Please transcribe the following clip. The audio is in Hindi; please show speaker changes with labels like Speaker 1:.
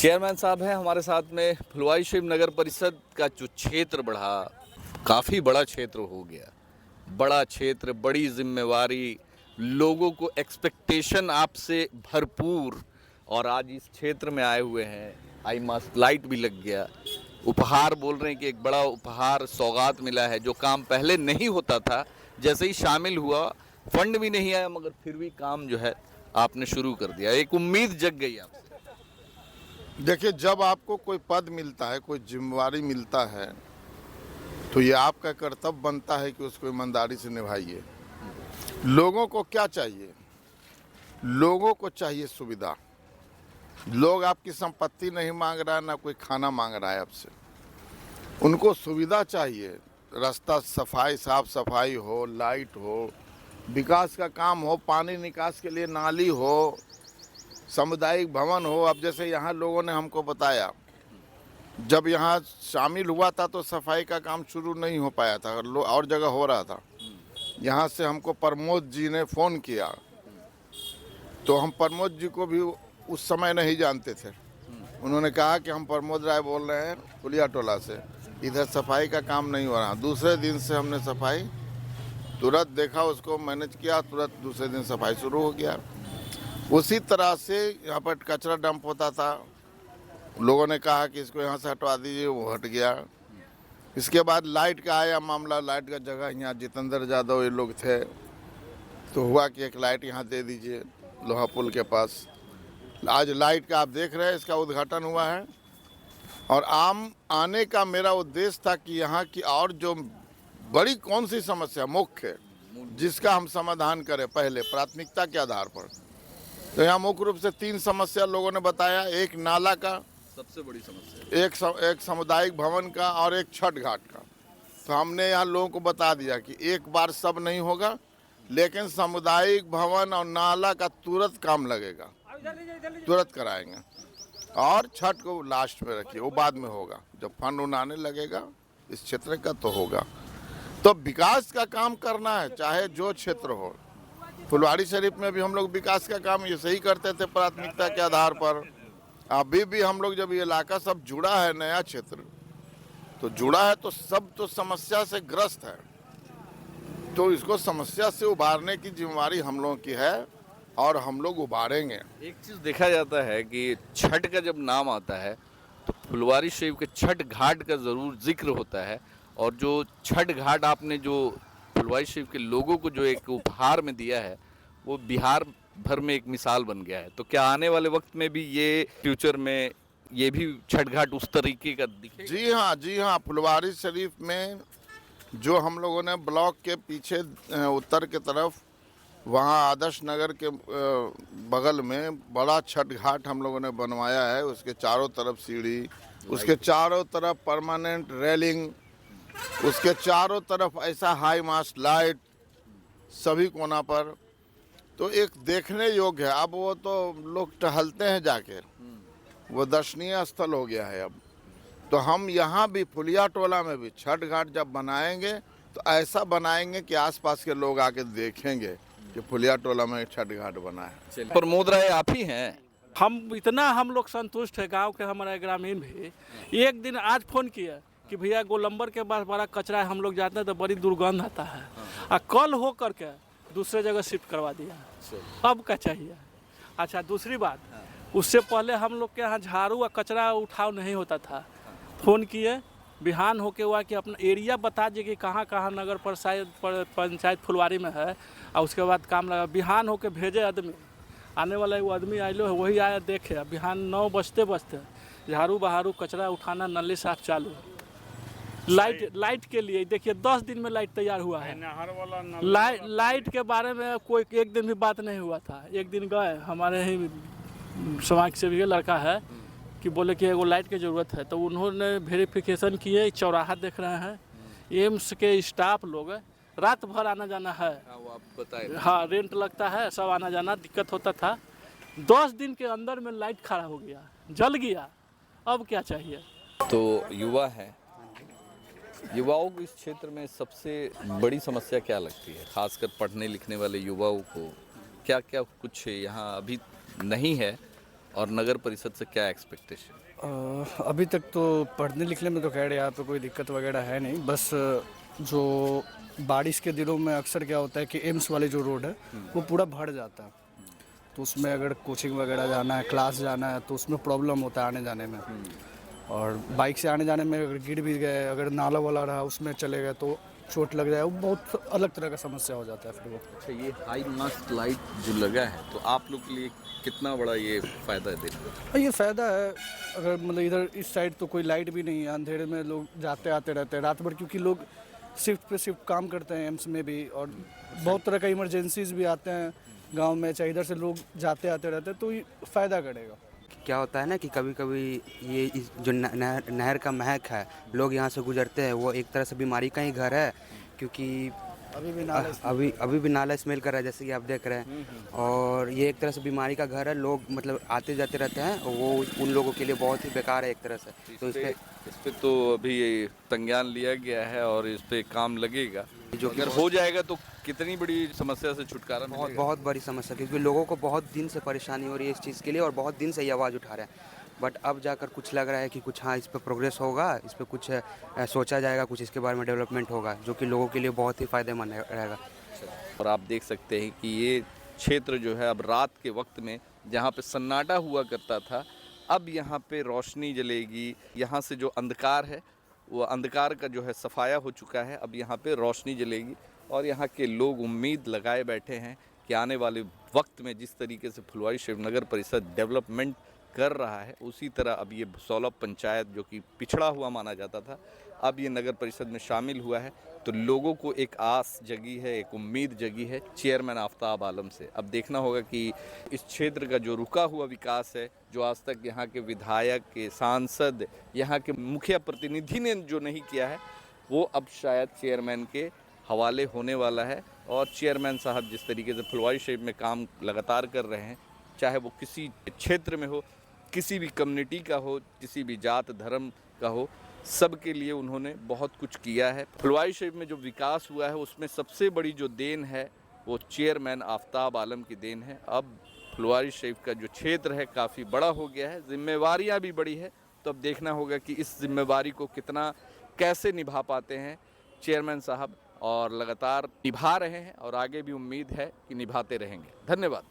Speaker 1: चेयरमैन साहब हैं हमारे साथ में। फुलवारी शरीफ नगर परिषद का जो क्षेत्र बढ़ा, काफ़ी बड़ा क्षेत्र हो गया। बड़ा क्षेत्र, बड़ी जिम्मेवारी, लोगों को एक्सपेक्टेशन आपसे भरपूर, और आज इस क्षेत्र में आए हुए हैं। आई मास्क लाइट भी लग गया। उपहार बोल रहे हैं कि एक बड़ा उपहार सौगात मिला है। जो काम पहले नहीं होता था, जैसे ही शामिल हुआ, फंड भी नहीं आया, मगर फिर भी काम जो है आपने शुरू कर दिया। एक उम्मीद जग गई आपसे।
Speaker 2: देखिए, जब आपको कोई पद मिलता है, कोई जिम्मेवारी मिलता है, तो ये आपका कर्तव्य बनता है कि उसको ईमानदारी से निभाइए। लोगों को क्या चाहिए? लोगों को चाहिए सुविधा। लोग आपकी संपत्ति नहीं मांग रहा है, ना कोई खाना मांग रहा है आपसे। उनको सुविधा चाहिए। रास्ता सफाई, साफ सफाई हो, लाइट हो, विकास का काम हो, पानी निकास के लिए नाली हो, सामुदायिक भवन हो। अब जैसे यहाँ लोगों ने हमको बताया, जब यहाँ शामिल हुआ था तो सफाई का काम शुरू नहीं हो पाया था, और जगह हो रहा था। यहाँ से हमको प्रमोद जी ने फ़ोन किया, तो हम प्रमोद जी को भी उस समय नहीं जानते थे। उन्होंने कहा कि हम प्रमोद राय बोल रहे हैं पुलिया टोला से, इधर सफाई का काम नहीं हो रहा। दूसरे दिन से हमने सफाई तुरंत देखा, उसको मैनेज किया, तुरंत दूसरे दिन सफाई शुरू हो गया। उसी तरह से यहाँ पर कचरा डंप होता था, लोगों ने कहा कि इसको यहाँ से हटवा दीजिए, वो हट गया। इसके बाद लाइट का आया मामला। लाइट का जगह यहाँ जितेंद्र यादव ये लोग थे, तो हुआ कि एक लाइट यहाँ दे दीजिए लोहा पुल के पास। आज लाइट का आप देख रहे हैं, इसका उद्घाटन हुआ है। और आने का मेरा उद्देश्य था कि यहाँ की और जो बड़ी कौन सी समस्या मुख्य, जिसका हम समाधान करें पहले प्राथमिकता के आधार पर। तो यहाँ मुख्य रूप से 3 समस्या लोगों ने बताया। एक नाला का,
Speaker 1: सबसे बड़ी समस्या,
Speaker 2: एक सामुदायिक भवन का, और एक छठ घाट का। तो हमने यहाँ लोगों को बता दिया कि एक बार सब नहीं होगा, लेकिन सामुदायिक भवन और नाला का तुरंत काम लगेगा, तुरंत कराएंगे। और छठ को लास्ट में रखिए, वो बाद में होगा, जब फंड उन आने लगेगा इस क्षेत्र का तो होगा। तो विकास का काम करना है, चाहे जो क्षेत्र हो। फुलवारी शरीफ में भी हम लोग विकास का काम ये सही करते थे प्राथमिकता के आधार पर। अभी भी हम लोग, जब ये इलाका सब जुड़ा है, नया क्षेत्र तो जुड़ा है, तो सब तो समस्या से ग्रस्त है। तो इसको समस्या से उबारने की जिम्मेवारी हम लोगों की है, और हम लोग उबारेंगे।
Speaker 1: एक चीज़ देखा जाता है कि छठ का जब नाम आता है तो फुलवारी शरीफ के छठ घाट का ज़रूर जिक्र होता है। और जो छठ घाट आपने जो फुलवारी शरीफ के लोगों को जो एक उपहार में दिया है, वो बिहार भर में एक मिसाल बन गया है। तो क्या आने वाले वक्त में भी ये फ्यूचर में ये भी छठ घाट उस तरीके का दिखेगा?
Speaker 2: जी हाँ, जी हाँ। फुलवारी शरीफ में जो हम लोगों ने ब्लॉक के पीछे उत्तर की तरफ, वहाँ आदर्श नगर के बगल में बड़ा छठ घाट हम लोगों ने बनवाया है। उसके चारों तरफ सीढ़ी, उसके चारों तरफ परमानेंट रेलिंग, उसके चारों तरफ ऐसा हाई मास्ट लाइट सभी कोना पर। तो एक देखने योग्य है। अब वो तो लोग टहलते हैं जाके, वो दर्शनीय स्थल हो गया है अब। तो हम यहाँ भी पुलिया टोला में भी छठ घाट जब बनाएंगे तो ऐसा बनाएंगे कि आसपास के लोग आके देखेंगे कि पुलिया टोला में छठ घाट बना है।
Speaker 1: प्रमोद राय आप ही हैं।
Speaker 3: हम लोग संतुष्ट है, गांव के हमारे ग्रामीण भी। एक दिन आज फोन किया कि भैया गोलंबर के पास बड़ा कचरा है, हम लोग जाते हैं तो बड़ी दुर्गंध आता है, और कल हो करके दूसरे जगह शिफ्ट करवा दिया। अब क्या चाहिए? अच्छा, दूसरी बात, उससे पहले हम लोग के यहाँ झाड़ू और कचरा उठाव नहीं होता था। फ़ोन किए, बिहान होके हुआ कि अपना एरिया बता दीजिए कि कहाँ कहाँ नगर पंचायत फुलवारी में है, और उसके बाद काम लगा। बिहान होके भेजे आदमी, आने वाला वो आदमी आइलो है, वही आया देखे। बिहान 9 बजते झाड़ू बहारू कचरा उठाना, नली साफ चालू। लाइट के लिए देखिए 10 दिन में लाइट तैयार हुआ है। लाइट के बारे में कोई एक दिन भी बात नहीं हुआ था। एक दिन गए, हमारे ही समाज से भी लड़का है कि बोले कि एगो लाइट की ज़रूरत है, तो उन्होंने वेरिफिकेशन किए, चौराहा देख रहे हैं, एम्स के स्टाफ लोग रात भर आना जाना है।
Speaker 1: आप बताएं।
Speaker 3: हाँ, रेंट लगता है, सब आना जाना दिक्कत होता था। 10 दिन के अंदर में लाइट खड़ा हो गया, जल गया। अब क्या चाहिए?
Speaker 1: तो युवा है, युवाओं को इस क्षेत्र में सबसे बड़ी समस्या क्या लगती है? खासकर पढ़ने लिखने वाले युवाओं को क्या क्या कुछ यहाँ अभी नहीं है और नगर परिषद से क्या एक्सपेक्टेशन?
Speaker 4: अभी तक तो पढ़ने लिखने में तो खैर यहाँ पे कोई दिक्कत वगैरह है नहीं, बस जो बारिश के दिनों में अक्सर क्या होता है कि एम्स वाले जो रोड है वो पूरा भर जाता है, तो उसमें अगर कोचिंग वगैरह जाना है, क्लास जाना है, तो उसमें प्रॉब्लम होता है आने जाने में। और बाइक से आने जाने में अगर गिर भी गए, अगर नाला वाला रहा उसमें चले गए तो चोट लग जाए, वो बहुत अलग तरह का समस्या हो जाता है फिर वो।
Speaker 1: अच्छा, ये हाई मास्ट लाइट जो लगा है तो आप लोग के लिए कितना बड़ा ये फ़ायदा दे रहा है?
Speaker 4: हाँ, ये फ़ायदा है। अगर मतलब इधर इस साइड तो कोई लाइट भी नहीं है, अंधेरे में लोग जाते आते रहते हैं रात भर, क्योंकि लोग शिफ्ट पे शिफ्ट काम करते हैं एम्स में भी, और बहुत तरह का इमरजेंसीज भी आते हैं गांव में, चाहे इधर से लोग जाते आते रहते हैं, तो ये फ़ायदा करेगा।
Speaker 5: क्या होता है ना कि कभी कभी ये जो नहर का महक है, लोग यहाँ से गुजरते हैं, वो एक तरह से बीमारी का ही घर है, क्योंकि अभी भी नाला स्मेल कर रहा है जैसे कि आप देख रहे हैं। और ये एक तरह से बीमारी का घर है, लोग मतलब आते जाते रहते हैं, वो उन लोगों के लिए बहुत ही बेकार है एक तरह से। तो
Speaker 1: इस पे तो अभी ये संज्ञान लिया गया है और इस पे काम लगेगा, जो अगर हो जाएगा तो कितनी बड़ी समस्या से छुटकारा मिलेगा।
Speaker 5: बहुत बड़ी समस्या, क्योंकि लोगों को बहुत दिन से परेशानी हो रही है इस चीज़ के लिए, और बहुत दिन से ये आवाज़ उठा रहे हैं। बट अब जाकर कुछ लग रहा है कि कुछ हाँ इस पर प्रोग्रेस होगा, इस पर कुछ सोचा जाएगा, कुछ इसके बारे में डेवलपमेंट होगा, जो कि लोगों के लिए बहुत ही फ़ायदेमंद रहेगा।
Speaker 1: और आप देख सकते हैं कि ये क्षेत्र जो है अब रात के वक्त में जहाँ पे सन्नाटा हुआ करता था, अब यहाँ पे रोशनी जलेगी। यहाँ से जो अंधकार है वो अंधकार का जो है सफाया हो चुका है, अब यहाँ पे रोशनी जलेगी। और यहाँ के लोग उम्मीद लगाए बैठे हैं कि आने वाले वक्त में जिस तरीके से फुलवारी शिवनगर परिषद डेवलपमेंट कर रहा है, उसी तरह अब ये भुसौला पंचायत जो कि पिछड़ा हुआ माना जाता था, अब ये नगर परिषद में शामिल हुआ है, तो लोगों को एक आस जगी है, एक उम्मीद जगी है चेयरमैन आफ्ताब आलम से। अब देखना होगा कि इस क्षेत्र का जो रुका हुआ विकास है, जो आज तक यहाँ के विधायक के सांसद, यहाँ के मुखिया प्रतिनिधि ने जो नहीं किया है, वो अब शायद चेयरमैन के हवाले होने वाला है। और चेयरमैन साहब जिस तरीके से फुलवारी शरीफ में काम लगातार कर रहे हैं, चाहे वो किसी क्षेत्र में हो, किसी भी कम्युनिटी का हो, किसी भी जात धर्म का हो, सबके लिए उन्होंने बहुत कुछ किया है। फुलवारी शरीफ में जो विकास हुआ है उसमें सबसे बड़ी जो देन है वो चेयरमैन आफ्ताब आलम की देन है। अब फुलवारी शरीफ का जो क्षेत्र है काफ़ी बड़ा हो गया है, जिम्मेवारियां भी बड़ी है, तो अब देखना होगा कि इस जिम्मेवारी को कितना कैसे निभा पाते हैं चेयरमैन साहब, और लगातार निभा रहे हैं और आगे भी उम्मीद है कि निभाते रहेंगे। धन्यवाद।